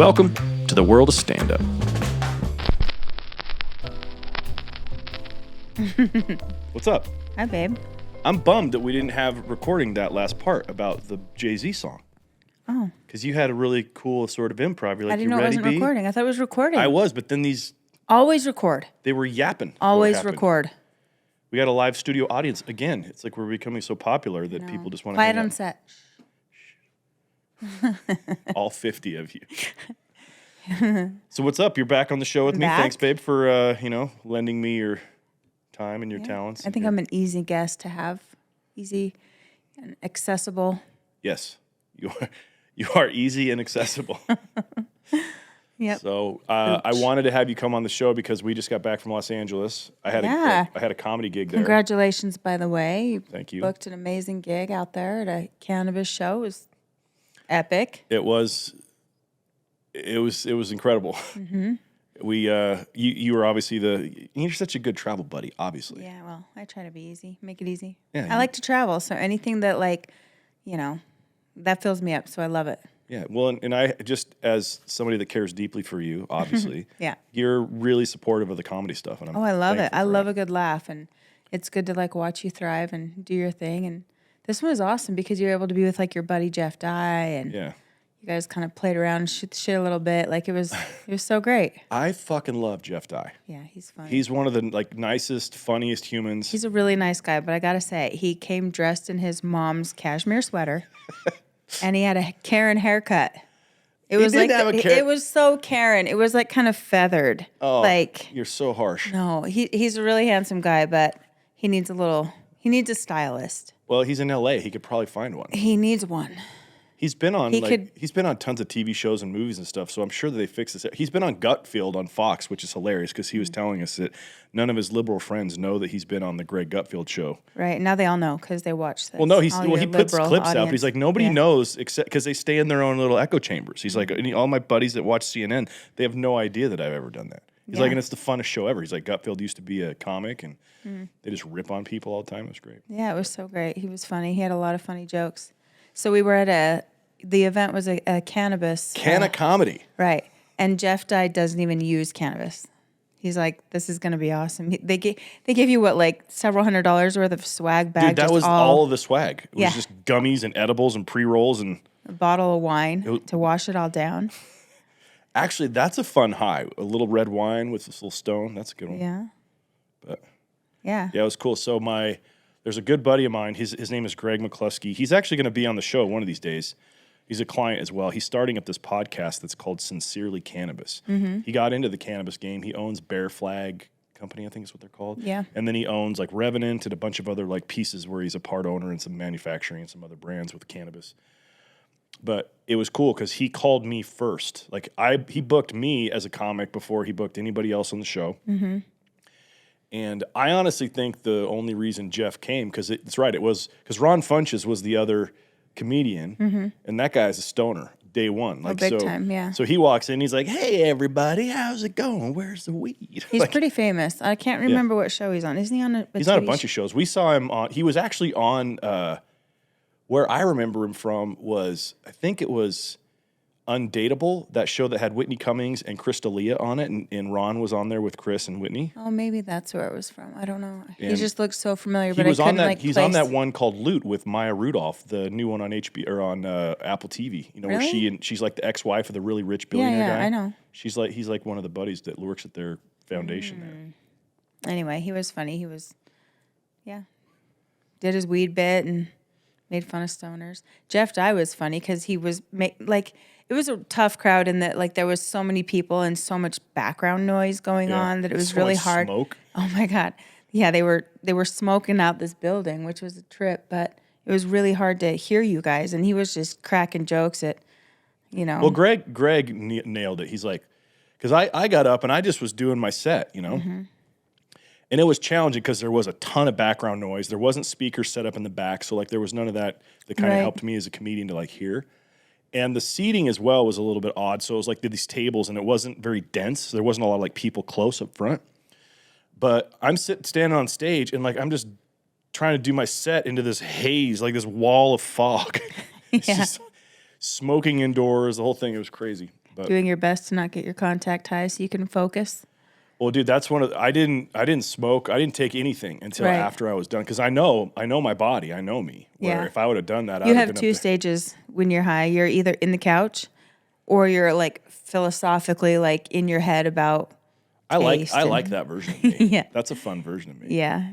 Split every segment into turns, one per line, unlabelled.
Welcome to the world of stand-up. What's up?
Hi, babe.
I'm bummed that we didn't have recording that last part about the Jay-Z song.
Oh.
Because you had a really cool sort of improv. You're like,
I didn't
you
know it
ready,
wasn't
B?
recording. I thought it was recording.
I was, but then these,
Always record.
they were yapping.
Always
what happened.
record.
We got a live studio audience again. It's like we're becoming so popular that people just want to
Quiet
hang
on
out.
set.
All 50 of you. So what's up? You're back on the show with me.
Back.
Thanks, babe, for lending me your time and your talents.
I think I'm an easy guest to have. Easy and accessible.
Yes, you are easy and accessible.
Yep.
So I wanted to have you come on the show because we just got back from Los Angeles. I had a comedy gig there.
Congratulations, by the way.
Thank you.
Booked an amazing gig out there at a cannabis show. It was epic.
It was incredible.
Mm-hmm.
You were obviously you're such a good travel buddy, obviously.
Yeah, well, I try to be easy, make it easy.
Yeah,
I like to travel, so anything that that fills me up, so I love it.
Yeah, well, and I just, as somebody that cares deeply for you, obviously,
Yeah.
you're really supportive of the comedy stuff. And
I love it. I love
it.
a good laugh, and it's good to watch you thrive and do your thing. And this one was awesome because you're able to be with your buddy Jeff Dye, and
Yeah.
you guys kind of played around and shoot the shit a little bit. It was so great.
I fucking love Jeff Dye.
Yeah, he's funny.
He's one of the nicest, funniest humans.
He's a really nice guy, but I gotta say, he came dressed in his mom's cashmere sweater, and he had a Karen haircut. It was so Karen. It was kind of feathered.
Oh, you're so harsh.
No, he's a really handsome guy, but he needs a stylist.
Well, he's in LA. He could probably find one.
He needs one.
He's been on he's been on tons of TV shows and movies and stuff, so I'm sure that they fixed this. He's been on Gutfield on Fox, which is hilarious because he was telling us that none of his liberal friends know that he's been on the Greg Gutfield show.
Right, now they all know because they watch this.
Well, no, he puts clips out. But he's like, nobody knows except because they stay in their own little echo chambers. He's like, all my buddies that watch CNN, they have no idea that I've ever done that. He's like, and it's the funnest show ever. He's like, Gutfield used to be a comic, and they just rip on people all the time. It was great.
Yeah, it was so great. He was funny. He had a lot of funny jokes. So we were at the event was a cannabis.
Comedy.
Right. And Jeff Dye doesn't even use cannabis. He's like, this is going to be awesome. They give you several $100s worth of swag bag.
Dude, that was all of the swag. It was just gummies and edibles and pre-rolls and
a bottle of wine to wash it all down.
Actually, that's a fun high. A little red wine with this little stone. That's a good one.
Yeah.
But
yeah,
it was cool. So there's a good buddy of mine. His name is Greg McCluskey. He's actually going to be on the show one of these days. He's a client as well. He's starting up this podcast that's called Sincerely Cannabis. Mm-hmm. He got into the cannabis game. He owns Bear Flag Company, I think is what they're called.
Yeah.
And then he owns Revenant and a bunch of other pieces where he's a part owner and some manufacturing and some other brands with cannabis. But it was cool because he called me first. He booked me as a comic before he booked anybody else on the show. Mm-hmm. And I honestly think the only reason Jeff came, because it's right, it was because Ron Funches was the other comedian, and that guy's a stoner day one.
Big time, yeah.
So he walks in, he's like, "Hey, everybody, how's it going? Where's the weed?"
He's pretty famous. I can't remember what show he's on. Isn't he on a
He's on a bunch of shows. We saw him on, he was actually on, where I remember him from was, I think it was Undateable, that show that had Whitney Cummings and Chris D'Elia on it, and Ron was on there with Chris and Whitney.
Oh, maybe that's where it was from. I don't know.
And
he just looks so familiar,
he
but
was
I couldn't
on that. He's
place.
on that one called Loot with Maya Rudolph, the new one on HBO or on Apple TV.
Really?
Where she's like the ex-wife of the really rich billionaire guy.
Yeah, I know.
He's like one of the buddies that works at their foundation there.
Anyway, he was funny. He was, did his weed bit and made fun of stoners. Jeff Dye was funny because he was it was a tough crowd in that there was so many people and so much background noise going on that it was really hard.
Smoke.
Oh my God. Yeah, they were smoking out this building, which was a trip, but it was really hard to hear you guys. And he was just cracking jokes at,
Well, Greg nailed it. He's like, because I got up and I just was doing my set, And it was challenging because there was a ton of background noise. There wasn't speakers set up in the back. So there was none of that kind of helped me as a comedian to hear. And the seating as well was a little bit odd. So it was these tables, and it wasn't very dense. There wasn't a lot of people close up front. But I'm standing on stage, and I'm just trying to do my set into this haze, this wall of fog. It's just smoking indoors, the whole thing. It was crazy.
Doing your best to not get your contact high so you can focus.
Well, dude, that's one of I didn't smoke. I didn't take anything until after I was done because I know my body. I know me. Where if I would have done that,
you have two stages when you're high. You're either in the couch, or you're like philosophically like in your head about.
I like that version of me.
Yeah,
that's a fun version of me.
Yeah,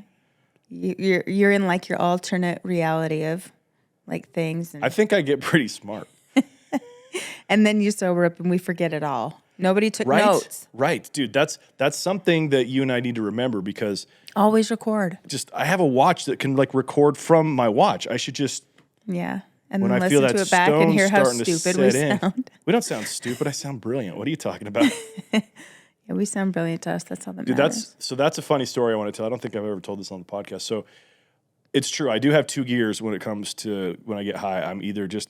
you're in like your alternate reality of like things. And
I think I get pretty smart.
And then you sober up and we forget it all. Nobody took notes.
Right, dude. That's something that you and I need to remember because
always record.
I have a watch that can like record from my watch. I should just
and when then listen to it back and hear how stupid we sound.
We don't sound stupid. I sound brilliant. What are you talking about?
Yeah, we sound brilliant to us. That's all that matters.
That's a funny story I want to tell. I don't think I've ever told this on the podcast. So it's true. I do have two gears when it comes to when I get high. I'm either just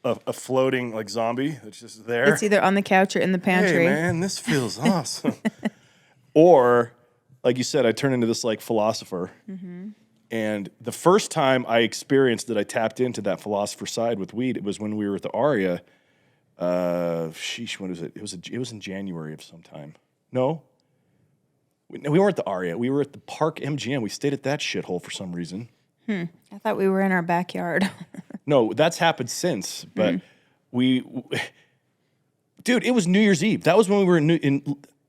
a floating like zombie that's just there.
It's either on the couch or in the pantry.
Hey man, this feels awesome. Or, like you said, I turn into this like philosopher. Mm-hmm. And the first time I experienced that I tapped into that philosopher side with weed, it was when we were at the Aria. When was it? It was in January of some time. No, we weren't at the Aria. We were at the Park MGM. We stayed at that shithole for some reason.
I thought we were in our backyard.
No, that's happened since. But dude, it was New Year's Eve. That was when we were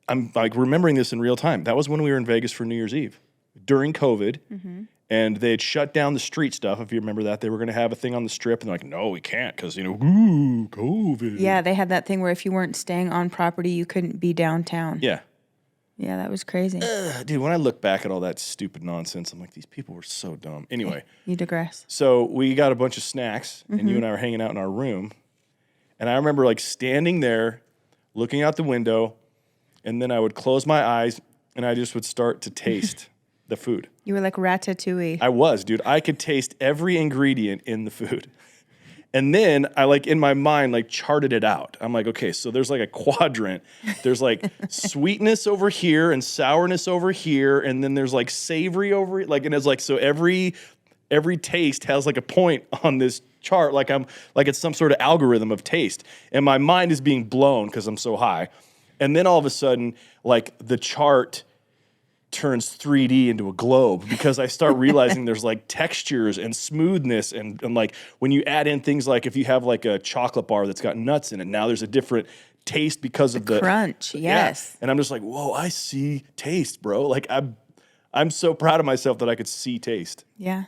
I'm like remembering this in real time. That was when we were in Vegas for New Year's Eve during COVID. Mm-hmm. And they had shut down the street stuff. If you remember that, they were going to have a thing on the strip, and they're like, "No, we can't because COVID."
Yeah, they had that thing where if you weren't staying on property, you couldn't be downtown.
Yeah,
that was crazy.
Dude, when I look back at all that stupid nonsense, I'm like, these people were so dumb. Anyway,
you digress.
So we got a bunch of snacks, and you and I were hanging out in our room, and I remember like standing there, looking out the window, and then I would close my eyes, and I just would start to taste the food.
You were like Ratatouille.
I was, dude. I could taste every ingredient in the food. And then I like in my mind like charted it out. I'm like, okay, so there's like a quadrant. There's like sweetness over here and sourness over here, and then there's like savory over it. Like, and it's like so every taste has like a point on this chart. Like it's some sort of algorithm of taste. And my mind is being blown because I'm so high. And then all of a sudden, like the chart turns 3D into a globe because I start realizing there's like textures and smoothness and like when you add in things like if you have like a chocolate bar that's got nuts in it, now there's a different taste because of the
crunch. Yes.
Yeah. And I'm just like, whoa, I see taste, bro. Like I'm so proud of myself that I could see taste.
Yeah.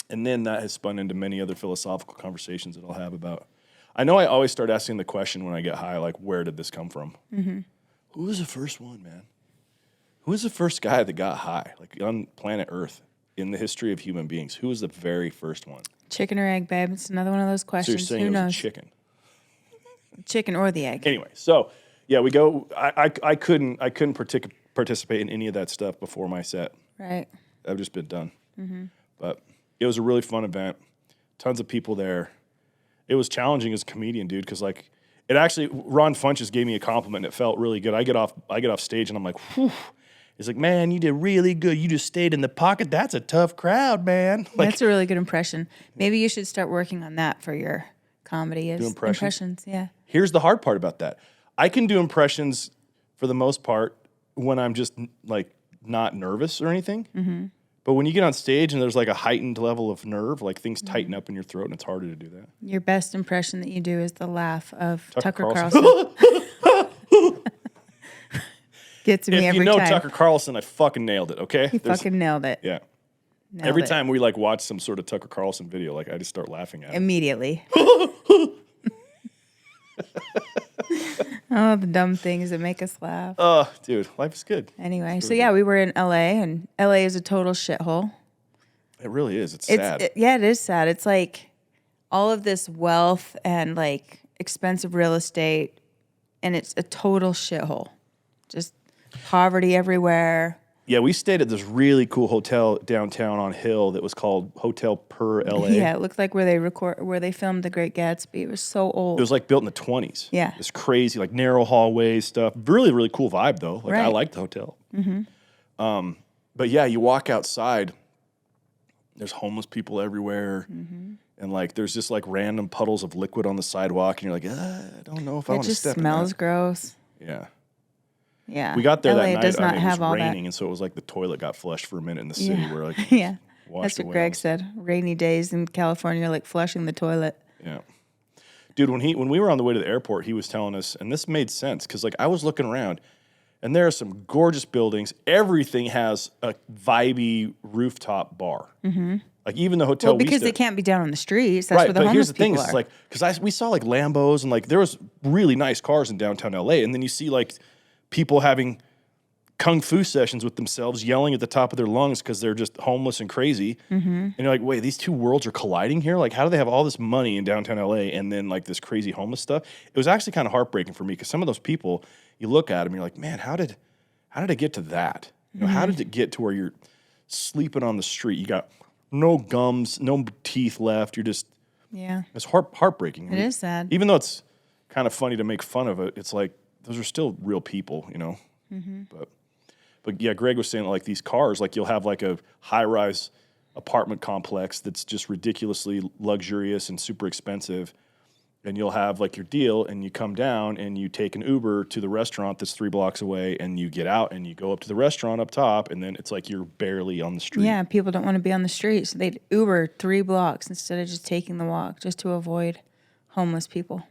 And then that has spun into many other philosophical conversations that I'll have about. I know I always start asking the question when I get high, like, where did this come from? Mm-hmm. Who was the first one, man? Who was the first guy that got high, like on planet Earth, in the history of human beings? Who was the very first one?
Chicken or egg, babe? It's another one of those questions.
So you're saying
Who
it was
knows?
a chicken?
Chicken or the egg.
Anyway, so yeah, we go. I couldn't participate in any of that stuff before my set.
Right.
I've just been done. Mm-hmm. But it was a really fun event. Tons of people there. It was challenging as a comedian, dude, because like it actually. Ron Funches gave me a compliment. And it felt really good. I get off stage and I'm like, whew. He's like, man, you did really good. You just stayed in the pocket. That's a tough crowd, man. Like,
that's a really good impression. Maybe you should start working on that for your comedy. Is impressions. Yeah. Here's
the hard part about that. I can do impressions for the most part when I'm just like not nervous or anything. Mm-hmm. But when you get on stage and there's like a heightened level of nerve, like things tighten up in your throat and it's harder to do that.
Your best impression that you do is the laugh of Tucker Carlson. Gets me every time.
If you know Tucker Carlson, I fucking nailed it, okay?
He fucking nailed it.
Yeah. Every time we like watch some sort of Tucker Carlson video, like I just start laughing at it.
Immediately. Oh, the dumb things that make us laugh.
Oh, dude, life is good.
Anyway, so yeah, we were in LA, and LA is a total shithole.
It really is. It's sad.
It is sad. It's like all of this wealth and like expensive real estate, and it's a total shithole. Just poverty everywhere.
Yeah, we stayed at this really cool hotel downtown on Hill that was called Hotel Per LA.
Yeah, it looked like where they filmed The Great Gatsby. It was so old.
It was like built in the 20s.
Yeah.
This crazy, like narrow hallways stuff. Really, really cool vibe though. Like
right.
I liked the hotel. Mm-hmm. But yeah, you walk outside, there's homeless people everywhere. Mm-hmm. And like there's just like random puddles of liquid on the sidewalk, and you're like, I don't know if I want to step in that.
It just smells gross.
Yeah.
Yeah.
We got there
LA
that night.
does not
it
have
was
all
raining,
that.
and so it was like the toilet got flushed for a minute in the city.
Yeah.
Where like
yeah.
That's
what Greg said. Rainy days in California, like flushing the toilet.
Yeah. Dude, when we were on the way to the airport, he was telling us, and this made sense, because like I was looking around, and there are some gorgeous buildings. Everything has a vibey rooftop bar. Mm-hmm. Like even the hotel.
Well, because they can't be down on the streets. That's where the
but here's
homeless
the thing:
people
is
are.
like because we saw like Lambos, and like there was really nice cars in downtown LA, and then you see like people having kung fu sessions with themselves, yelling at the top of their lungs because they're just homeless and crazy. Mm-hmm. And you're like, wait, these two worlds are colliding here? Like, how do they have all this money in downtown LA and then like this crazy homeless stuff? It was actually kind of heartbreaking for me because some of those people, you look at them, you're like, man, how did it get to that? You know, how did it get to where you're sleeping on the street? You got no gums, no teeth left. You're just, it's heartbreaking.
It is sad.
Even though it's kind of funny to make fun of it, it's like, those are still real people, you know? Mm-hmm. But yeah, Greg was saying like these cars, like you'll have like a high-rise apartment complex that's just ridiculously luxurious and super expensive, and you'll have like your deal, and you come down and you take an Uber to the restaurant that's 3 blocks away, and you get out and you go up to the restaurant up top, and then it's like you're barely on the street.
Yeah, people don't want to be on the street, so they'd Uber 3 blocks instead of just taking the walk, just to avoid homeless people.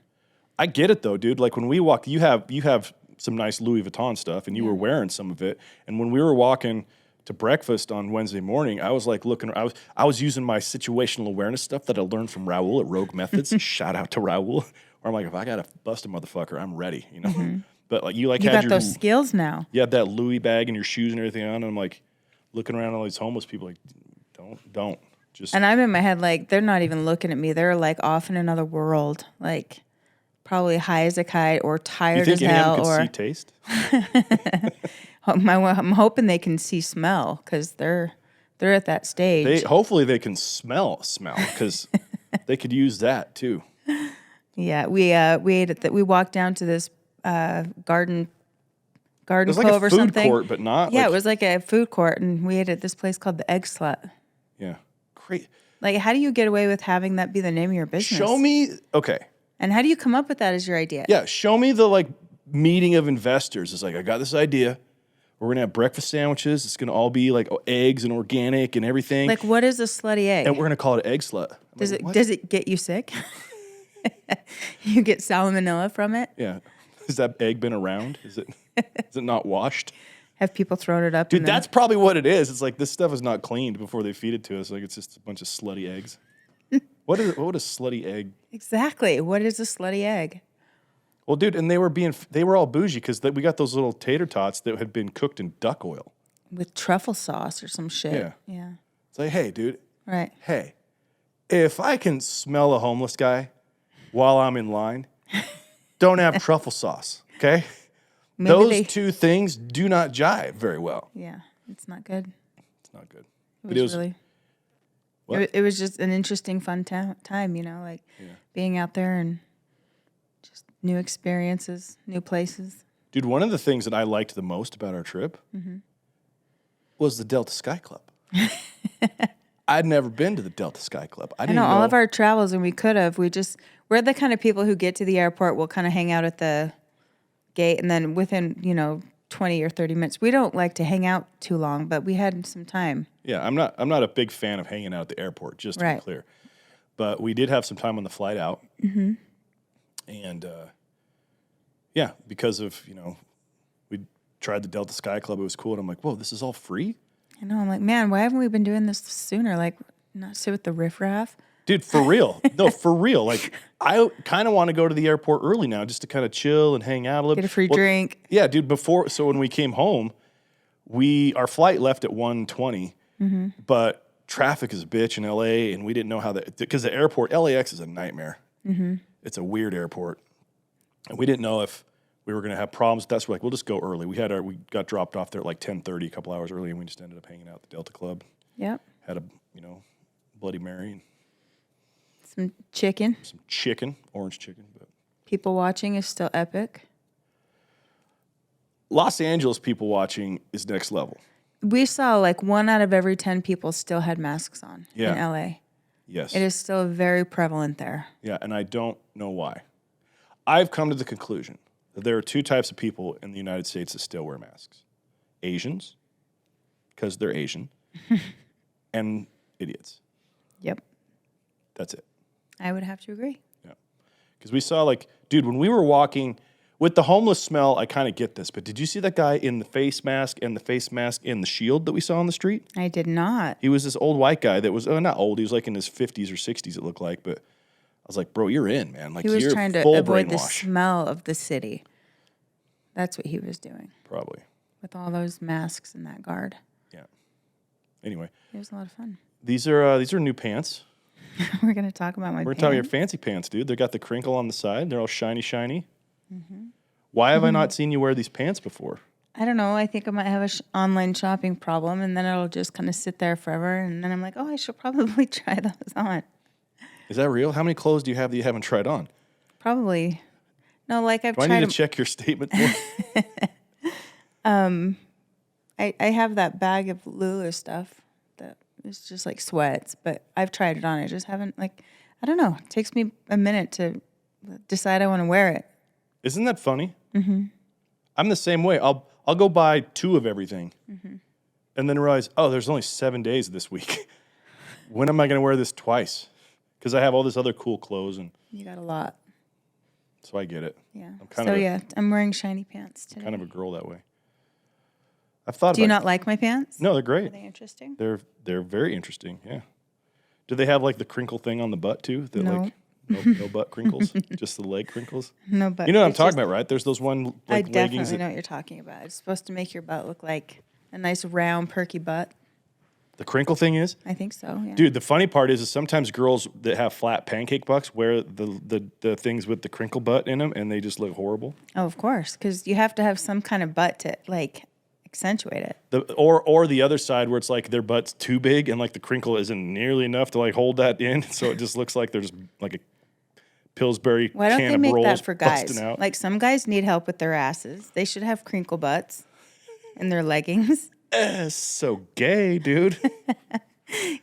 I get it though, dude. Like when we walk, you have some nice Louis Vuitton stuff, and you were wearing some of it. And when we were walking to breakfast on Wednesday morning, I was like looking. I was using my situational awareness stuff that I learned from Raul at Rogue Methods. Shout out to Raul. Where I'm like, if I gotta bust a motherfucker, I'm ready. You know. Mm-hmm. But like you
had
got
your, those skills now.
You had that Louis bag and your shoes and everything on, and I'm like looking around at all these homeless people, like, don't just.
And I'm in my head like they're not even looking at me. They're like off in another world, like. Probably high as a kite or tired as hell.
You think any of them can see taste?
I'm hoping they can see smell because they're at that stage.
Hopefully they can smell because they could use that too.
Yeah, we ate at we walked down to this garden
it was
cove
like a
or
food
something.
Court, but not.
Yeah, it was like a food court, and we ate at this place called the Egg Slut.
Yeah, great.
Like, how do you get away with having that be the name of your business?
Show me. Okay.
And how do you come up with that as your idea?
Yeah, show me the like meeting of investors. It's like, I got this idea. We're gonna have breakfast sandwiches. It's gonna all be like eggs and organic and everything.
Like, what is a slutty egg?
And we're gonna call it Egg Slut.
Does it get you sick? You get salmonella from it?
Yeah. Has that egg been around? Is it not washed?
Have people thrown it up?
Dude, that's probably what it is. It's like this stuff is not cleaned before they feed it to us. Like it's just a bunch of slutty eggs. What would a slutty egg?
Exactly. What is a slutty egg?
Well, dude, and they were all bougie because we got those little tater tots that had been cooked in duck oil
with truffle sauce or some shit.
Yeah.
Yeah.
It's like, hey, dude.
Right.
Hey, if I can smell a homeless guy while I'm in line, don't have truffle sauce. Okay. Those two things do not jive very well.
Yeah, it's not good.
It's not good.
It was really. What? It was just an interesting, fun time, you know, like being out there and just new experiences, new places.
Dude, one of the things that I liked the most about our trip was the Delta Sky Club. I'd never been to the Delta Sky Club. I didn't know
all of our travels, and we could have. We're the kind of people who get to the airport, we'll kind of hang out at the gate, and then within, 20 or 30 minutes. We don't like to hang out too long, but we had some time. Yeah,
I'm not a big fan of hanging out at the airport, just to be clear. But we did have some time on the flight out. Mm-hmm. And because of, we tried the Delta Sky Club, it was cool, and I'm like, whoa, this is all free?
I know, I'm like, man, why haven't we been doing this sooner? Like, not sit with the riffraff?
Dude, for real. No, for real. Like, I kind of want to go to the airport early now just to kind of chill and hang out a little bit.
Get a free drink.
Yeah, dude, so when we came home, our flight left at 1:20, but traffic is a bitch in LA, and we didn't know how because the airport, LAX is a nightmare. Mm-hmm. It's a weird airport. And we didn't know if we were going to have problems. That's like, we'll just go early. We got dropped off there at like 10:30, a couple hours early, and we just ended up hanging out at the Delta Club.
Yep.
Had a, Bloody Mary.
Some chicken.
Orange chicken. But
people watching is still epic.
Los Angeles people watching is next level.
We saw like 1 out of every 10 people still had masks on in LA.
Yes.
It is still very prevalent there.
Yeah, and I don't know why. I've come to the conclusion that there are two types of people in the United States that still wear masks. Asians, because they're Asian, and idiots.
Yep.
That's it.
I would have to agree.
Yeah. Because we saw, like, dude, when we were walking, with the homeless smell, I kind of get this, but did you see that guy in the face mask and the shield that we saw on the street?
I did not.
He was this old white guy that was, not old, he was like in his 50s or 60s, it looked like, but I was like, bro, you're in, man. Like,
He was
you're
trying to
full
avoid the
brainwash.
smell of the city. That's what he was doing
Probably.
with all those masks and that guard.
Yeah. Anyway,
It was a lot of fun.
these are new pants.
We're going to talk about my
We're
pants.
talking your fancy pants, dude. They got the crinkle on the side. They're all shiny, shiny. Why have I not seen you wear these pants before?
I don't know. I think I might have an online shopping problem, and then it'll just kind of sit there forever. And then I'm like, oh, I should probably try those on.
Is that real? How many clothes do you have that you haven't tried on?
Probably. No, like I've
Do I
tried
need to check your statement more?
I have that bag of Lulu stuff that is just like sweats, but I've tried it on. I just haven't, like, I don't know. It takes me a minute to decide I want to wear it.
Isn't that funny? Mm-hmm. I'm the same way. I'll go buy 2 of everything and then realize, oh, there's only 7 days this week. When am I going to wear this twice? Because I have all this other cool clothes, and
You got a lot.
so I get it.
Yeah.
I'm
I'm wearing shiny pants today.
kind of a girl that way. I've thought
Do you
about
not like my pants?
No, they're
Are
great.
they interesting?
They're very interesting. Yeah. Do they have like the crinkle thing on the butt too? That,
No.
like no butt crinkles, just the leg crinkles.
No, but
You know what I'm
it's
talking
just-
about, right? There's those one
I
like leggings.
definitely know what you're talking about. It's supposed to make your butt look like a nice round, perky butt.
The crinkle thing is,
I think so. Yeah.
dude. The funny part is sometimes girls that have flat pancake butts wear the things with the crinkle butt in them, and they just look horrible.
Oh, of course, because you have to have some kind of butt to like accentuate it.
Or the other side where it's like their butt's too big and like the crinkle isn't nearly enough to like hold that in, so it just looks like there's like a Pillsbury
Why don't
can
they
of
make
rolls
that for guys?
busting out.
Like some guys need help with their asses. They should have crinkle butts in their leggings.
So gay, dude.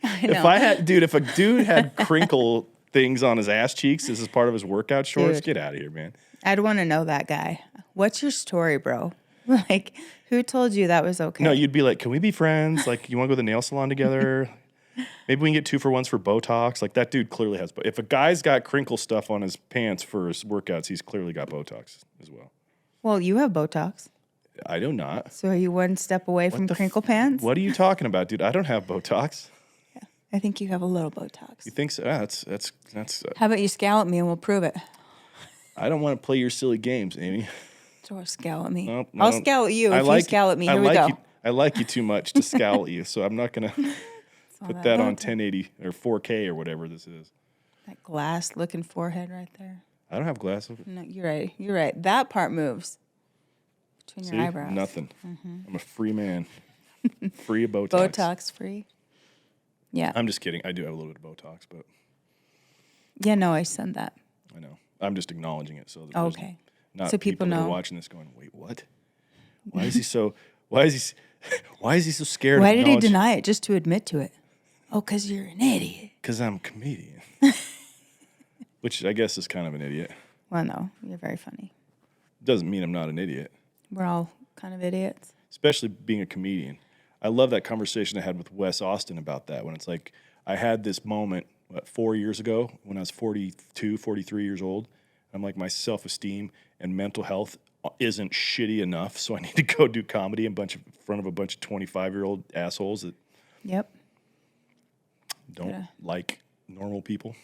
I know.
If a dude had crinkle things on his ass cheeks as part of his workout shorts,
Dude.
get out of here, man.
I'd want to know that guy. What's your story, bro? Like, who told you that was okay?
No, you'd be like, can we be friends? Like, you want to go to the nail salon together? Maybe we can get 2 for 1s for Botox. Like, that dude clearly has. If a guy's got crinkle stuff on his pants for his workouts, he's clearly got Botox as well.
Well, you have Botox.
I do not.
So are you one step away from crinkle pants?
What are you talking about, dude? I don't have Botox.
I think you have a little Botox.
You think so? That's.
How about you scallop me and we'll prove it?
I don't want to play your silly games, Amy.
Or scallop me.
Nope,
I'll
no.
scallop you if you scallop me. Here we go.
I like you too much to scowl at you, so I'm not gonna put that on 1080 or 4K or whatever this is.
That glass-looking forehead right there.
I don't have glasses.
No, you're right. You're right. That part moves between
See?
your eyebrows.
Nothing. I'm a free man. Free of Botox.
Botox free. Yeah.
I'm just kidding. I do have a little bit of Botox, but
Yeah. No, I said that.
I know. I'm just acknowledging it so that there's
Okay.
not
So people
that are
know.
watching this going, wait, what? Why is he so? Why is he so scared?
Why did he deny it just to admit to it? Oh, because you're an idiot.
Because I'm a comedian. Which I guess is kind of an idiot.
Well, no, you're very funny.
Doesn't mean I'm not an idiot.
We're all kind of idiots.
Especially being a comedian. I love that conversation I had with Wes Austin about that, when it's like, I had this moment, 4 years ago when I was 42, 43 years old. I'm like, my self-esteem and mental health isn't shitty enough, so I need to go do comedy in front of a bunch of 25-year-old assholes that
Yep.
don't like normal people.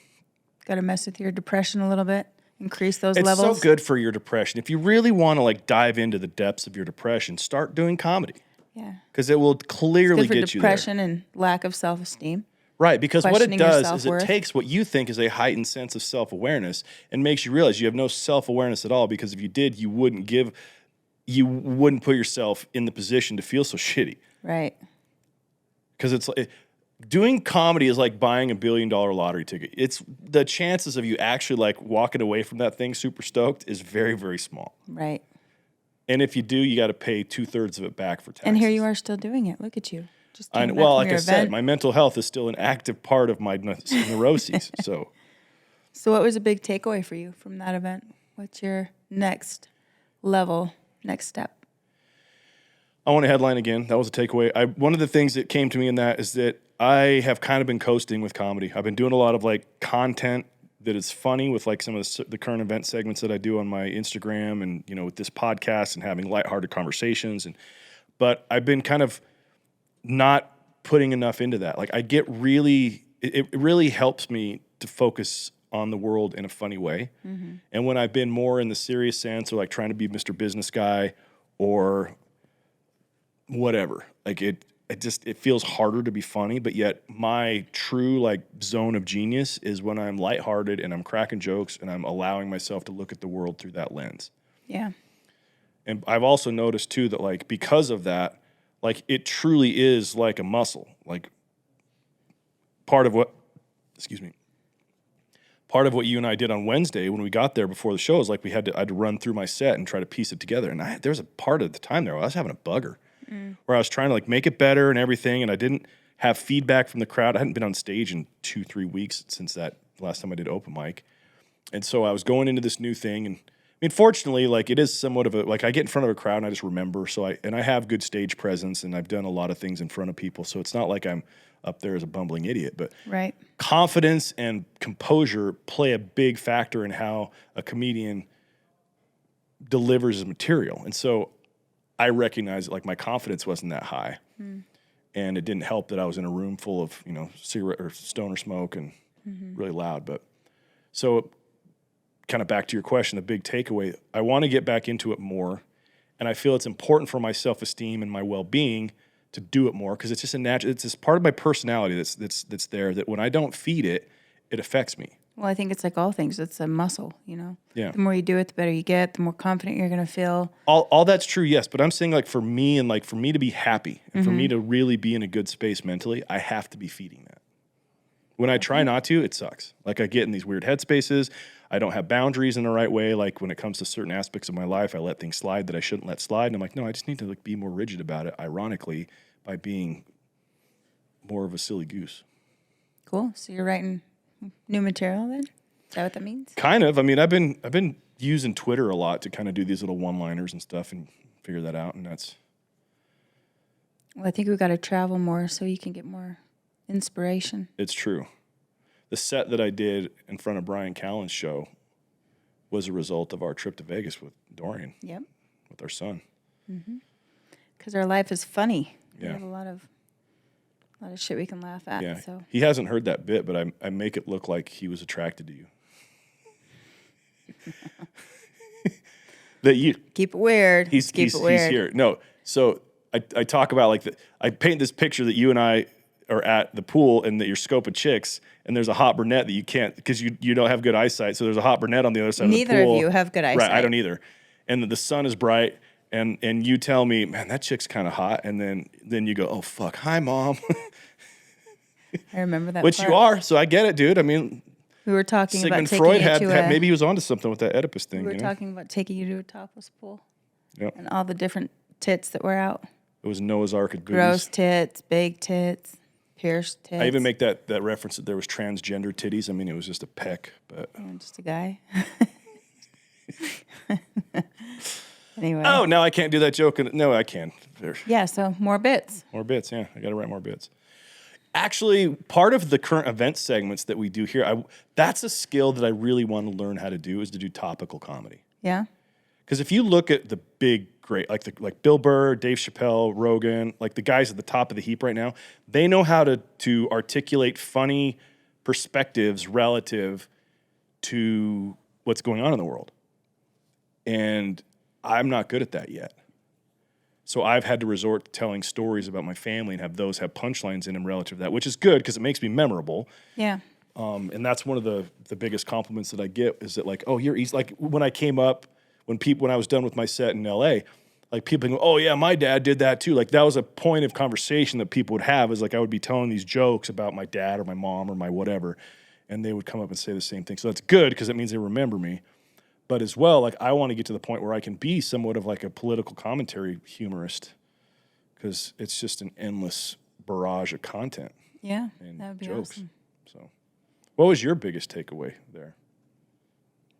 Got to mess with your depression a little bit. Increase those
It's
levels.
so good for your depression. If you really want to like dive into the depths of your depression, start doing comedy.
Yeah.
Because it will clearly
Good for
get you there.
depression and lack of self-esteem.
Right, because what it
Questioning your
does is it
self-worth.
takes what you think is a heightened sense of self-awareness and makes you realize you have no self-awareness at all, because if you did, you wouldn't put yourself in the position to feel so shitty.
Right.
Because it's like, doing comedy is like buying $1 billion lottery ticket. It's the chances of you actually like walking away from that thing super stoked is very, very small.
Right.
And if you do, you got to pay 2/3 of it back for taxes.
And here you are still doing it. Look at you. Just came back
well,
from
like
your
I said,
event.
my mental health is still an active part of my neuroses. So
So what was a big takeaway for you from that event? What's your next level, next step?
I want to headline again. That was a takeaway. One of the things that came to me in that is that I have kind of been coasting with comedy. I've been doing a lot of like content that is funny with like some of the current event segments that I do on my Instagram and, you know, with this podcast and having lighthearted conversations. But I've been kind of not putting enough into that. Like I get really, it really helps me to focus on the world in a funny way. Mm-hmm. And when I've been more in the serious sense or like trying to be Mr. Business Guy or whatever, like it feels harder to be funny, but yet my true like zone of genius is when I'm lighthearted and I'm cracking jokes and I'm allowing myself to look at the world through that lens.
Yeah.
And I've also noticed too that like because of that, like it truly is like a muscle. Like part of what you and I did on Wednesday when we got there before the show is like I had to run through my set and try to piece it together. And there was a part of the time there where I was having a bugger. Where I was trying to like make it better and everything, and I didn't have feedback from the crowd. I hadn't been on stage in 2-3 weeks since that last time I did open mic. And so I was going into this new thing, and I mean, fortunately, like it is somewhat of a, like I get in front of a crowd and I just remember. So I have good stage presence and I've done a lot of things in front of people. So it's not like I'm up there as a bumbling idiot, but
right.
Confidence and composure play a big factor in how a comedian delivers his material. And so I recognized that like my confidence wasn't that high, and it didn't help that I was in a room full of, you know, cigarette or stoner smoke and really loud. But so kind of back to your question, the big takeaway, I want to get back into it more, and I feel it's important for my self-esteem and my well-being to do it more because it's just it's just part of my personality that's there that when I don't feed it, it affects me.
Well, I think it's like all things. It's a muscle, you know?
Yeah.
The more you do it, the better you get, the more confident you're going to feel.
All that's true, yes. But I'm saying like for me and like for me to be happy and for me to really be in a good space mentally, I have to be feeding that. When I try not to, it sucks. Like I get in these weird headspaces. I don't have boundaries in the right way. Like when it comes to certain aspects of my life, I let things slide that I shouldn't let slide. And I'm like, no, I just need to like be more rigid about it, ironically, by being more of a silly goose.
Cool. So you're writing new material then? Is that what that means?
Kind of. I mean, I've been using Twitter a lot to kind of do these little one-liners and stuff and figure that out, and that's...
Well, I think we've got to travel more so you can get more inspiration.
It's true. The set that I did in front of Brian Callen's show was a result of our trip to Vegas with Dorian.
Yep.
With our son.
Because our life is funny.
Yeah.
We have a lot of shit we can laugh at.
Yeah.
So
He hasn't heard that bit, but I make it look like he was attracted to you. That you
keep it weird.
He's here. No. So I talk about like I paint this picture that you and I are at the pool and that you're scoping chicks and there's a hot brunette that you can't because you don't have good eyesight. So there's a hot brunette on the other side of the pool.
Neither of you have good eyesight.
Right, I don't either. And the sun is bright and you tell me, man, that chick's kind of hot. And then you go, oh fuck, hi mom.
I remember that.
Which
part.
You are, so I get it, dude. I mean,
we were talking
Sigmund
about
Freud
taking
had maybe he was onto something with that Oedipus thing.
We were talking about taking you to a topless pool.
Yep.
And all the different tits that were out.
It was Noah's Ark of boobies.
Gross tits, big tits, pierced tits.
I even make that reference that there was transgender titties. I mean, it was just a peck, but
just a guy. Anyway.
Oh, now I can't do that joke. No, I can.
Yeah, so more bits.
More bits, yeah. I got to write more bits. Actually, part of the current event segments that we do here, that's a skill that I really want to learn how to do is to do topical comedy.
Yeah.
Because if you look at the big, great, like Bill Burr, Dave Chappelle, Rogan, like the guys at the top of the heap right now, they know how to articulate funny perspectives relative to what's going on in the world. And I'm not good at that yet. So I've had to resort to telling stories about my family and have those have punchlines in them relative to that, which is good because it makes me memorable.
Yeah.
And that's one of the biggest compliments that I get is that like, oh, you're easy. Like when I came up, when I was done with my set in LA, like people go, oh yeah, my dad did that too. Like that was a point of conversation that people would have is like I would be telling these jokes about my dad or my mom or my whatever, and they would come up and say the same thing. So that's good because it means they remember me. But as well, like I want to get to the point where I can be somewhat of like a political commentary humorist because it's just an endless barrage of content.
Yeah,
and
that would be
jokes.
awesome.
So, what was your biggest takeaway there?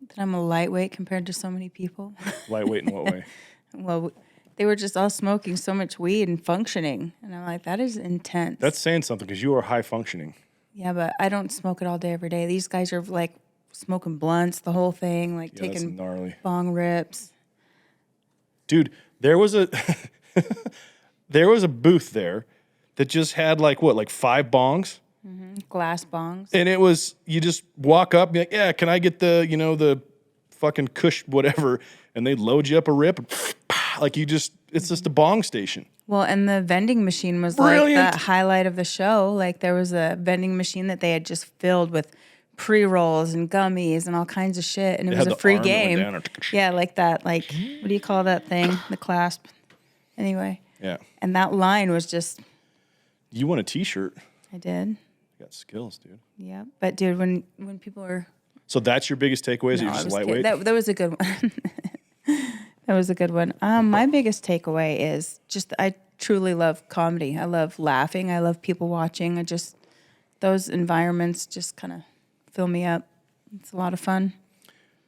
That I'm a lightweight compared to so many people.
Lightweight in what way?
Well, they were just all smoking so much weed and functioning. And I'm like, that is intense.
That's saying something because you are high functioning.
Yeah, but I don't smoke it all day, every day. These guys are like smoking blunts, the whole thing, like taking
gnarly
bong rips.
Dude, there was a there was a booth there that just had like 5 bongs?
Glass bongs.
And it was, you just walk up and be like, yeah, can I get the, the fucking Kush whatever? And they'd load you up a rip. And like it's just a bong station.
Well, and the vending machine was
Brilliant.
like the highlight of the show. Like there was a vending machine that they had just filled with pre-rolls and gummies and all kinds of shit. And it was a free game. Yeah, like that, like, what do you call that thing? The clasp. Anyway.
Yeah.
And that line was just.
You want a t-shirt.
I did.
You got skills, dude.
Yeah. But dude, when people were.
So that's your biggest takeaway is that you're just lightweight?
That was a good one. That was a good one. My biggest takeaway is just I truly love comedy. I love laughing. I love people watching. Those environments just kind of fill me up. It's a lot of fun.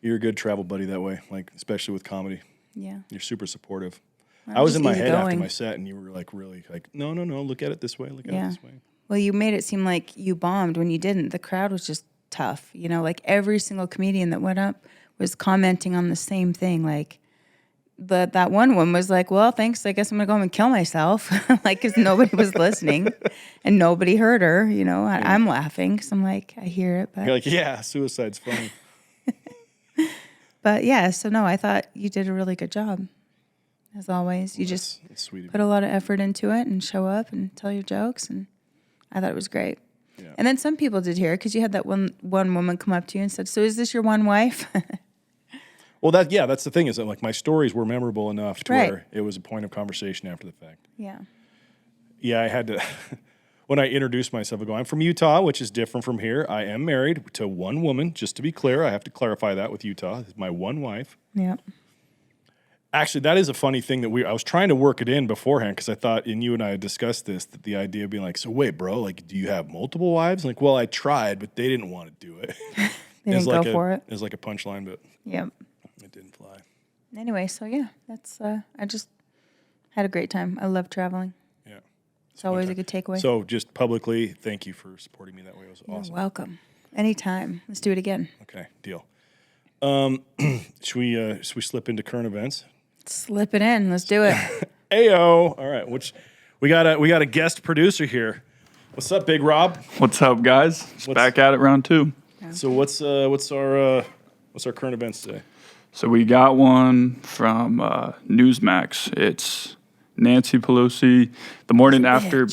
You're a good travel buddy that way, like especially with comedy.
Yeah.
You're super supportive. I was in my head after my set, and you were like really like, no, look at it this way, look at it this way.
Well, you made it seem like you bombed when you didn't. The crowd was just tough. Like every single comedian that went up was commenting on the same thing. Like that one woman was like, well, thanks. I guess I'm going to go home and kill myself. Like, because nobody was listening and nobody heard her. I'm laughing because I'm like, I hear it. But
you're like, yeah, suicide's funny.
But yeah, so no, I thought you did a really good job. As always, you just put a lot of effort into it and show up and tell your jokes, and I thought it was great. Yeah. And then some people did hear because you had that one woman come up to you and said, "So is this your one wife?"
Well, that's the thing is that like my stories were memorable enough to where it was a point of conversation after the fact.
Yeah.
Yeah, I had to. When I introduced myself, I go, I'm from Utah, which is different from here. I am married to one woman. Just to be clear, I have to clarify that with Utah. It's my one wife.
Yeah.
Actually, that is a funny thing that I was trying to work it in beforehand because I thought, and you and I had discussed this, that the idea of being like, so wait, bro, like, do you have multiple wives? Like, well, I tried, but they didn't want to do it.
They didn't go for it.
It was like a punchline, but it didn't fly.
Anyway, so yeah, that's, I just had a great time. I love traveling.
Yeah.
It's always a good takeaway.
So just publicly, thank you for supporting me that way. It was awesome.
You're welcome. Anytime. Let's do it again.
Okay, deal. Should we slip into current events?
Slip it in. Let's do it.
Ayo. All right. We got a guest producer here. What's up, Big Rob?
What's up, guys? Back at it, round 2.
Yeah.
So what's our current events today?
So we got one from Newsmax. It's Nancy Pelosi. The morning after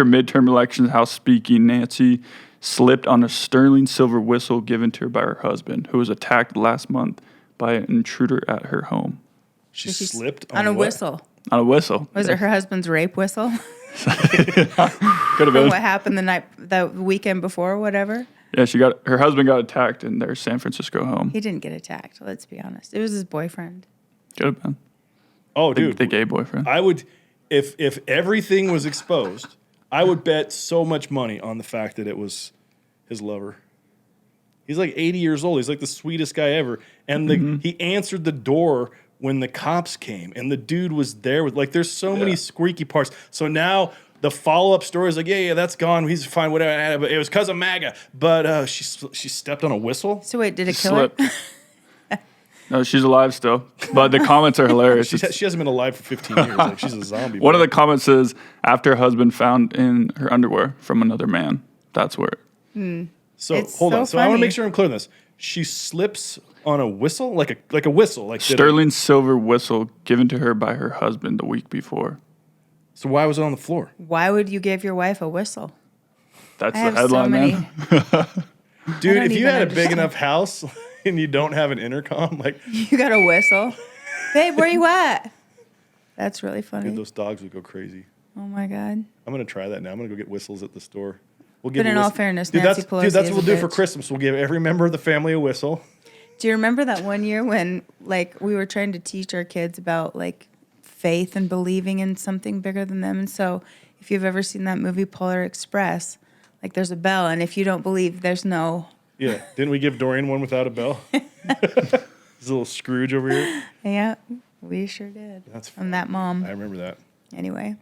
midterm elections, House Speaking Nancy slipped on a sterling silver whistle given to her by her husband, who was attacked last month by an intruder at her home.
She slipped
on a whistle.
On a whistle.
Was it her husband's rape whistle?
Could have been.
What happened the weekend before, or whatever?
Yeah, her husband got attacked in their San Francisco home.
He didn't get attacked. Let's be honest. It was his boyfriend.
Could have been.
Oh, dude,
the gay boyfriend.
I would, if everything was exposed, I would bet so much money on the fact that it was his lover. He's like 80 years old. He's like the sweetest guy ever. And he answered the door when the cops came, and the dude was there with like. There's so many squeaky parts. So now the follow-up story is like, yeah, that's gone. He's fine, whatever. But it was because of MAGA. But she stepped on a whistle.
So wait, did it kill her?
No, she's alive still. But the comments are hilarious.
She hasn't been alive for 15 years. Like she's a zombie.
One of the comments is, after her husband found in her underwear from another man. That's where.
So
It's
hold
so
on. So I want
funny.
to make sure I'm clear on this. She slips on a whistle, like a whistle, like
Sterling silver whistle given to her by her husband the week before.
So why was it on the floor?
Why would you give your wife a whistle?
That's
I
the
have so
headline,
many.
man.
Dude,
don't
if you
even
had a big
understand.
enough house and you don't have an intercom, like
You got a whistle? Babe, where you at? That's really funny.
those dogs would go crazy.
Oh my God.
I'm gonna try that now. I'm gonna go get whistles at the store. We'll
But
a
in all
whistle.
fairness,
dude,
Nancy
that's
Pelosi
that's
is
what we'll
a
do for
bitch.
Christmas. We'll give every member of the family a whistle.
Do you remember that one year when like we were trying to teach our kids about like faith and believing in something bigger than them. And so if you've ever seen that movie Polar Express, like there's a bell, and if you don't believe, there's no...
Yeah. Didn't we give Dorian one without a bell? This little Scrooge over here.
Yeah, we sure did.
That's
from that mom.
I remember that.
Anyway.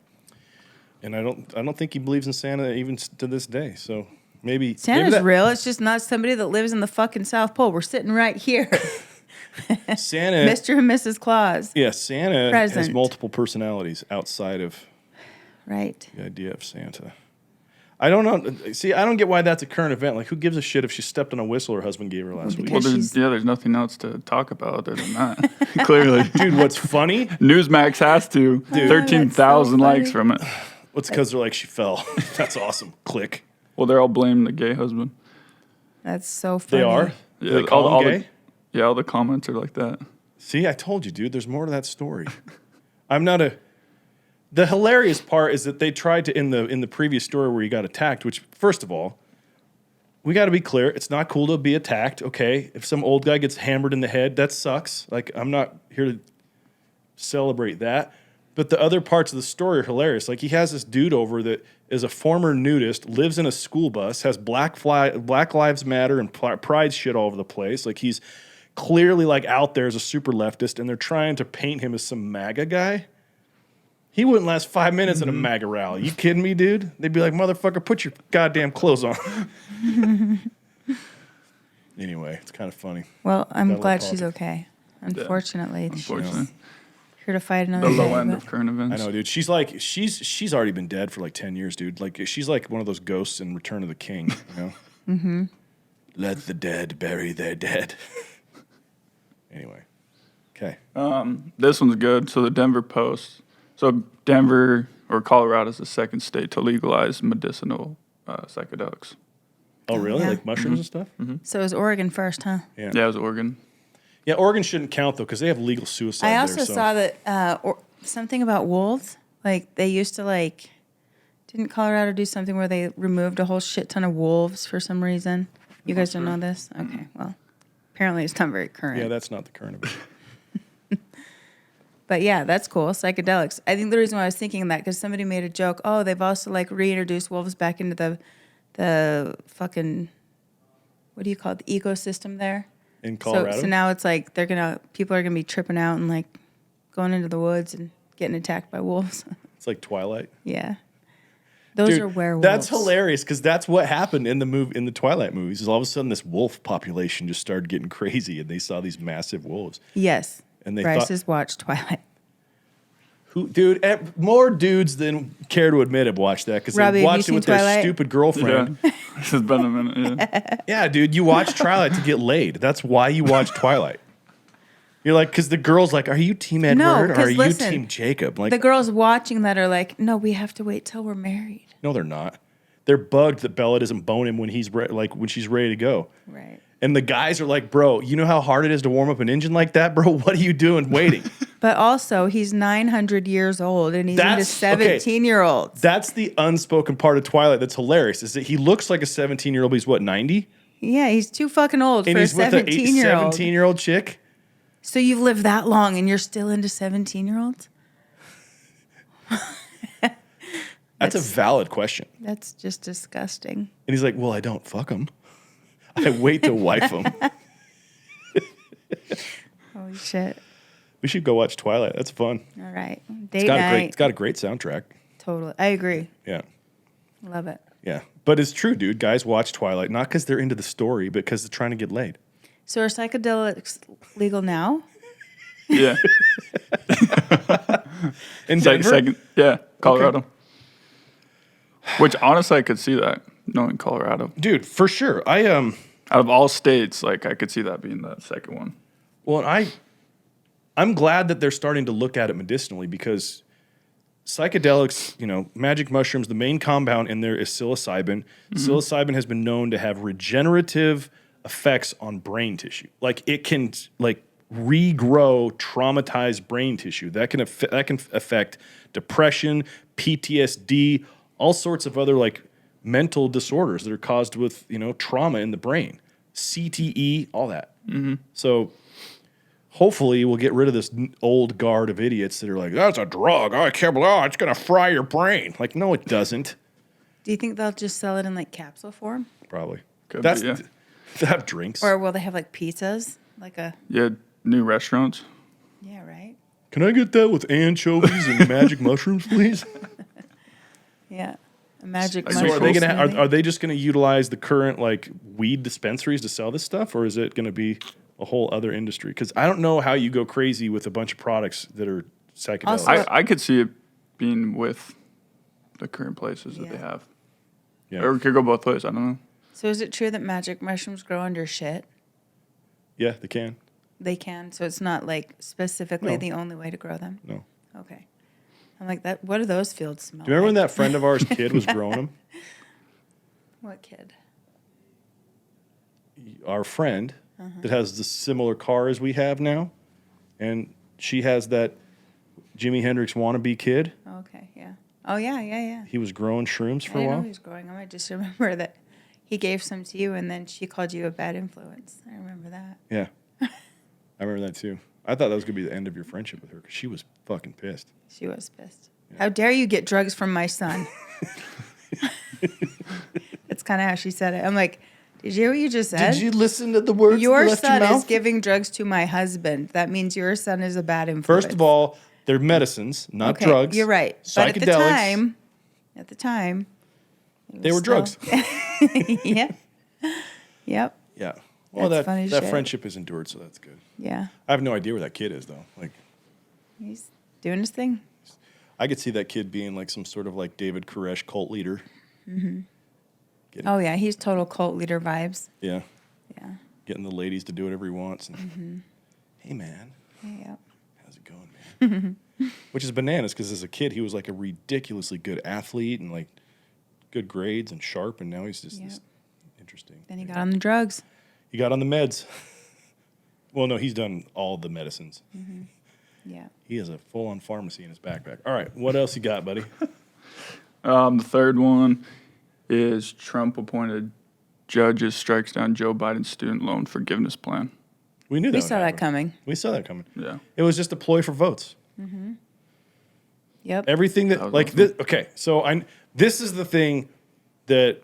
And I don't think he believes in Santa even to this day. So maybe
Santa's real. It's just not somebody that lives in the fucking South Pole. We're sitting right here.
Santa,
Mr. and Mrs. Claus.
Yeah, Santa has
Present.
multiple personalities outside of
right.
the idea of Santa. I don't know. See, I don't get why that's a current event. Like, who gives a shit if she stepped on a whistle her husband gave her last week?
Well, there's nothing else to talk about other than that. Clearly.
Dude, what's funny?
Newsmax has to. 13,000 likes from it.
What's because they're like, she fell. That's awesome. Click.
Well, they're all blaming the gay husband.
That's so funny.
They are?
Yeah,
they call him gay?
All the comments are like that.
See, I told you, dude. There's more to that story. I'm not a... The hilarious part is that they tried to, in the previous story where he got attacked, which, first of all, we got to be clear. It's not cool to be attacked, okay? If some old guy gets hammered in the head, that sucks. Like, I'm not here to celebrate that. But the other parts of the story are hilarious. Like, he has this dude over that is a former nudist, lives in a school bus, has Black Lives Matter and pride shit all over the place. Like, he's clearly, like, out there as a super leftist, and they're trying to paint him as some MAGA guy. He wouldn't last 5 minutes at a MAGA rally. You kidding me, dude? They'd be like, motherfucker, put your goddamn clothes on. Anyway, it's kind of funny.
Well, I'm glad she's okay. Unfortunately.
Unfortunately.
Here to fight another
The low
day,
end
but-
of current events.
I know, dude. She's like, she's already been dead for like 10 years, dude. Like, she's like one of those ghosts in Return of the King, you know? Mm-hmm. Let the dead bury their dead. Anyway. Okay.
This one's good. So the Denver Post. So Denver or Colorado is the second state to legalize medicinal psychedelics.
Oh, really?
Yeah.
Like mushrooms and stuff?
Mm-hmm.
So it was Oregon first, huh?
Yeah.
Yeah, it was Oregon.
Yeah, Oregon shouldn't count, though, because they have legal suicide
I also
there. So.
saw that something about wolves. Like, they used to, like, didn't Colorado do something where they removed a whole shit ton of wolves for some reason? You guys don't know this? Okay, well, apparently it's not very current.
Yeah, that's not the current event.
But yeah, that's cool. Psychedelics. I think the reason why I was thinking that, because somebody made a joke, oh, they've also, like, reintroduced wolves back into the fucking, what do you call it, the ecosystem there?
In Colorado?
So now it's like people are gonna be tripping out and like going into the woods and getting attacked by wolves.
It's like Twilight.
Yeah, those
Dude,
are werewolves.
That's hilarious because that's what happened in the Twilight movies. Is all of a sudden this wolf population just started getting crazy, and they saw these massive wolves.
Yes,
And they
Bryce
thought-
has watched Twilight.
Dude, more dudes than care to admit have watched that because they
Robbie, have
watched
you
it with
seen
their
Twilight?
stupid girlfriend.
Yeah. This has been a minute. Yeah.
Yeah, dude, you watch Twilight to get laid. That's why you watch Twilight. You're like, because the girl's like, are you Team Edward or
'cause
are you
listen,
Team Jacob? Like,
The girls watching that are like, no, we have to wait till we're married.
no, they're not. They're bugged that Bella doesn't bone him when when she's ready to go.
Right.
And the guys are like, bro, you know how hard it is to warm up an engine like that, bro? What are you doing waiting?
But also, he's 900 years old and he's
That's-
into
okay.
17-year-olds.
That's the unspoken part of Twilight that's hilarious, is that he looks like a 17-year-old, but he's what, 90?
Yeah, he's too fucking old
And
for a
he's with a
17-year-old.
17-year-old chick?
So you've lived that long and you're still into 17-year-olds?
That's a valid question.
That's just disgusting.
And he's like, well, I don't fuck them. I wait to wife them.
Holy shit.
We should go watch Twilight. That's fun.
All right. Date night.
It's got a great soundtrack.
Totally. I agree.
Yeah.
Love it.
Yeah. But it's true, dude. Guys watch Twilight, not because they're into the story, but because they're trying to get laid.
So are psychedelics legal now?
Yeah.
In Denver?
Yeah, Colorado. Which honestly, I could see that knowing Colorado.
Dude, for sure.
Out of all states, like I could see that being the second one.
Well, I'm glad that they're starting to look at it medicinally because psychedelics, magic mushrooms, the main compound in there is psilocybin. Mm-hmm. Psilocybin has been known to have regenerative effects on brain tissue. Like it can regrow traumatized brain tissue. That can affect depression, PTSD, all sorts of other mental disorders that are caused with trauma in the brain, CTE, all that. Mm-hmm. So hopefully we'll get rid of this old guard of idiots that are like, that's a drug. I can't believe it's going to fry your brain. Like, no, it doesn't.
Do you think they'll just sell it in like capsule form?
Probably.
Could
That's
be, yeah.
They have drinks.
Or will they have like pizzas? Like a
Yeah, new restaurants.
yeah, right?
Can I get that with anchovies and magic mushrooms, please?
Yeah. A magic
So
So
mushroom
are they gonna
smoothie.
are they just gonna utilize the current like weed dispensaries to sell this stuff, or is it gonna be a whole other industry? Because I don't know how you go crazy with a bunch of products that are psychedelic.
Also-
I could see it being with the current places that they
Yeah.
have.
yeah.
Or it could go both ways. I don't know.
So is it true that magic mushrooms grow under shit?
Yeah, they can.
They can. So it's not like specifically
No.
the only way to grow them.
No.
Okay. I'm like that. What do those fields smell?
Do you remember when
like?
that friend of ours kid was growing them?
What kid?
Our friend that has the similar car as we have now, and she has that Jimi Hendrix wannabe kid.
Okay. Yeah. Oh yeah. Yeah. Yeah.
He was growing shrooms for
I
a
didn't know
while.
he was growing. I might just remember that he gave some to you, and then she called you a bad influence. I remember that.
Yeah, I remember that too. I thought that was gonna be the end of your friendship with her because she was fucking pissed.
She was pissed. How dare you get drugs from my son? That's kind of how she said it. I'm like, did you hear what you just said?
Did you listen to the words
Your
that left
son
your
is
mouth?
giving drugs to my husband. That means your son is a bad influence.
First of all, they're medicines, not
okay,
drugs.
You're right. But
Psychedelics.
at the time, it
They
was
were drugs.
yeah. Yep.
Yeah. Well,
That's
that
funny
that
shit.
friendship has endured, so that's good.
Yeah.
I have no idea where that kid is though. Like,
He's doing his thing.
I could see that kid being like some sort of like David Koresh cult leader.
Oh yeah, he's total cult leader vibes.
Yeah.
Yeah.
Getting the ladies to do whatever he wants. And, hey man,
Yeah.
how's it going, man? Which is bananas because as a kid he was like a ridiculously good athlete and like good grades and sharp, and now he's just this interesting.
Then he got on the drugs.
He got on the meds. Well, no, he's done all the medicines.
Yeah.
He has a full-on pharmacy in his backpack. All right, what else you got, buddy?
The third one is Trump appointed judges strikes down Joe Biden's student loan forgiveness plan.
We knew that.
We
would
saw that
happen.
coming.
We saw that coming.
Yeah.
It was just a ploy for votes.
Yep.
Everything
That
that
was
like
awesome.
this. Okay, so this is the thing that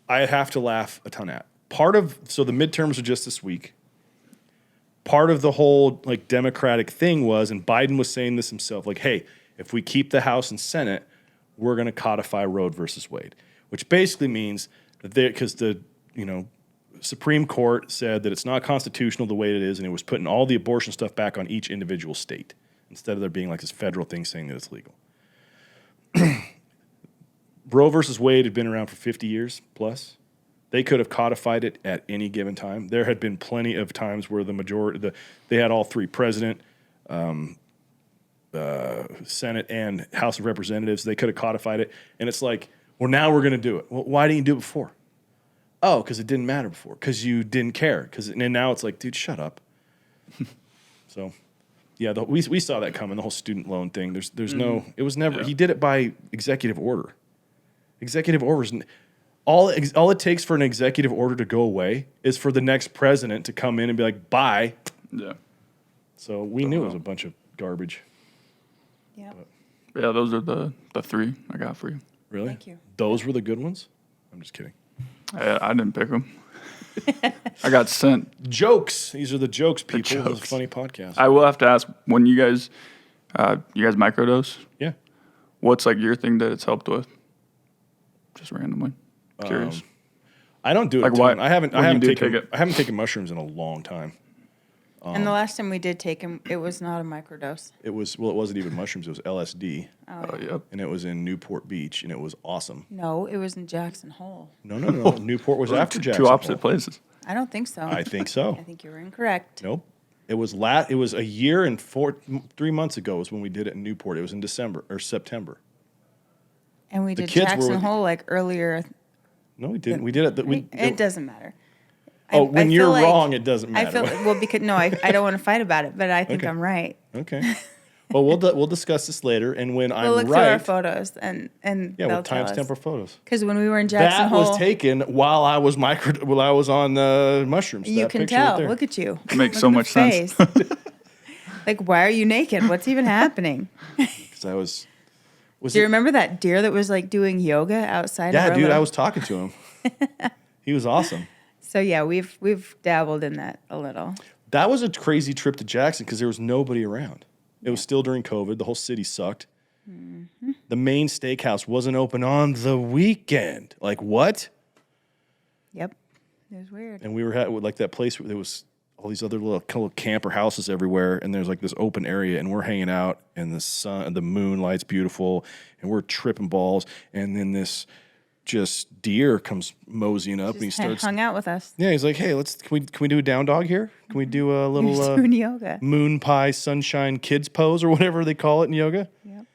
I have to laugh a ton at. So the midterms are just this week. Part of the whole like Democratic thing was, and Biden was saying this himself, like, hey, if we keep the House and Senate, we're going to codify Roe versus Wade, which basically means that because the Supreme Court said that it's not constitutional the way it is, and it was putting all the abortion stuff back on each individual state instead of there being like this federal thing saying that it's legal. Roe versus Wade had been around for 50 years plus. They could have codified it at any given time. There had been plenty of times where they had all three, president, Senate, and House of Representatives. They could have codified it. And it's like, well, now we're going to do it. Well, why didn't you do it before? Oh, because it didn't matter before. Because you didn't care. And now it's like, dude, shut up. So, yeah, we saw that coming, the whole student loan thing. There's no, it was never,
Yeah.
he did it by executive order. Executive orders, all it takes for an executive order to go away is for the next president to come in and be like, bye.
Yeah.
So we knew it was a bunch of garbage.
Yep.
Yeah, those are the three I got for you.
Really?
Thank you.
Those were the good ones? I'm just kidding.
I didn't pick them. I got sent.
Jokes. These are the jokes, people. This is a
jokes.
funny podcast.
I will have to ask, when you guys microdose,
yeah.
what's like your thing that it's helped with? Just randomly. Curious.
I don't do it.
Like
a ton.
why-
I haven't
when you do
taken
take it?
I haven't taken mushrooms in a long time.
And the last time we did take him, it was not a microdose.
It wasn't even mushrooms, it was LSD.
Oh, yep.
And it was in Newport Beach and it was awesome.
No, it was in Jackson Hole.
No. Newport was after Jackson.
Two opposite
Hole.
places.
I don't think so.
I think so.
I think you're incorrect.
Nope. It was a year and 3 months ago was when we did it in Newport. It was in December or September.
And we
The
did
kids were
Jackson
with-
Hole like earlier.
No, we didn't. We did it.
It doesn't matter.
When
I
you're
feel like-
wrong, it doesn't matter.
I feel well because no, I don't want to fight about it, but I think
Okay.
I'm right.
Okay. Well, we'll discuss this later, and when
We'll
I'm
look through our
right,
photos and
yeah,
they'll
we'll
tell us.
timestamp our photos.
Because when we were in Jackson
That
Hole,
was taken while I was on mushrooms.
you
that
can
picture right
tell.
there.
Look at you.
Makes
Look
so
at the
much sense.
face. Like, why are you naked? What's even happening?
Because I was
Do you remember that deer that was like doing yoga outside?
Yeah,
of our
dude,
little...
I was talking to him. He was awesome.
So yeah, we've dabbled in that a little.
That was a crazy trip to Jackson because there was nobody around. It was still during COVID. The whole city sucked. Mm-hmm. The main steakhouse wasn't open on the weekend. Like, what?
Yep. It was weird.
And we were at like that place where there was all these other little camper houses everywhere, and there's like this open area, and we're hanging out, and the sun, the moonlight's beautiful, and we're tripping balls, and then this just deer comes moseying up, and he starts
hung out with us.
Yeah, he's like, "Hey, can we do a down dog here? Can we do a little
doing yoga,
moon pie sunshine kids pose or whatever they call it in yoga?"
Yep.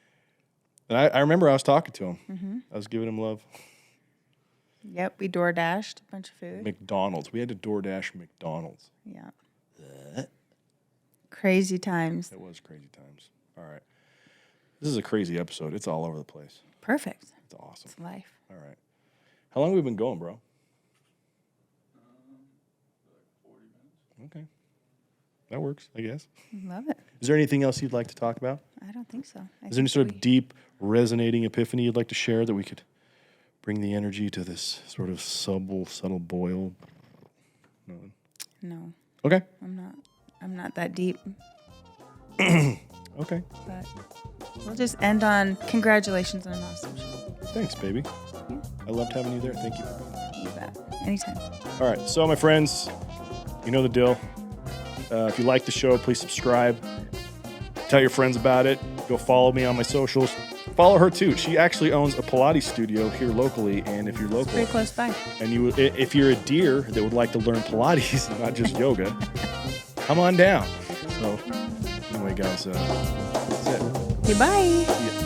And I remember I was talking to him. Mm-hmm. I was giving him love.
Yep, we door dashed a bunch of food.
McDonald's. We had to DoorDash McDonald's.
Yeah. Crazy times.
It was crazy times. All right. This is a crazy episode. It's all over the place.
Perfect.
It's awesome.
It's life.
All right. How long have we been going, bro?
40 minutes.
Okay. That works, I guess.
Love it.
Is there anything else you'd like to talk about?
I don't think so.
Is there any sort of deep, resonating epiphany you'd like to share that we could bring the energy to this sort of subtle boil?
No.
Okay.
I'm not that deep.
Okay.
But we'll just end on congratulations on an awesome show.
Thanks, baby.
Yeah.
I loved having you there. Thank you for being there.
You bet. Anytime.
All right. So, my friends, you know the deal. If you like the show, please subscribe. Tell your friends about it. Go follow me on my socials. Follow her too. She actually owns a Pilates studio here locally, and if you're local,
Pretty close by.
and if you're a deer that would like to learn Pilates and not just yoga, come on down. So, anyway, guys, that's it.
Goodbye.
Yeah.